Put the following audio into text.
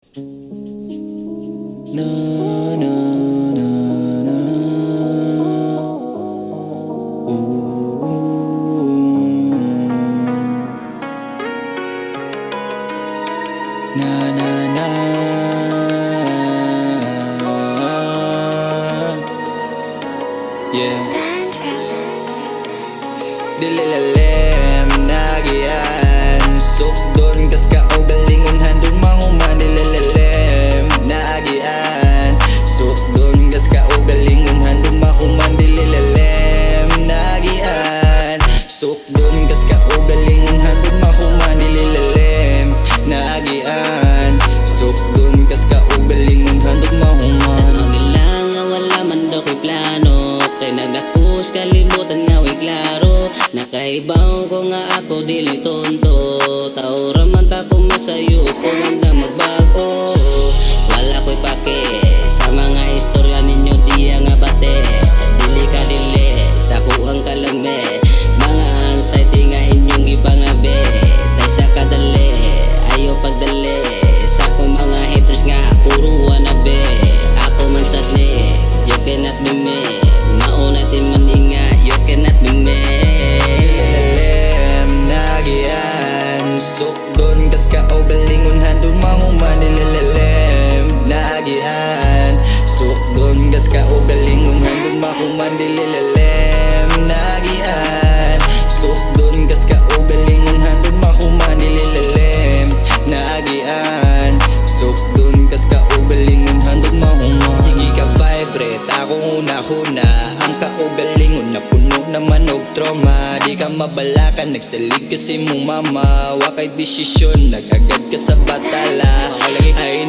Na na na na. Na na na. Yeah. Dililalem nagian sukdon kas ka o galingon handog mahuman. Dililalem nagian sukdon kas ka o galingon handog mahuman. Dililalem nagian sukdon kas ka o galingon handog mahuman. Dililalem nagian sukdon kas ka o galingon handog mahuman. Tanaw nila nga wala man daw kay plano, kay nagdakus kalimutan nga way klaro. Nakahibaw ko nga ako dili tonto, taura man ta ko masayo kung ganda magbago. Wala ko'y pake sa mga istorya ninyo diya nga bate. Dili ka dili sa kuang kalame, mga anxiety nga inyong ipangabe. Tay sa kadali ayo pagdali sa akong mga haters nga puro wanabe. Ako man sadli, you cannot be me. Mauna tin man inga, you cannot be me. Sukdon kas ka o galingon handog mahuman. Dililalem nagian sukdon kas ka o galingon handog mahuman. Dililalem nagian sukdon kas ka o galingon handog mahuman. Dililalem nagian sukdon kas ka o galingon handog mahuman. Sige ka vibrate ako una-huna, ang ka o galingon na puno naman og trauma. Di ka mabalakan, nagsalig kasi mong mama. Wakay desisyon, nagagad ka sa batala. Ay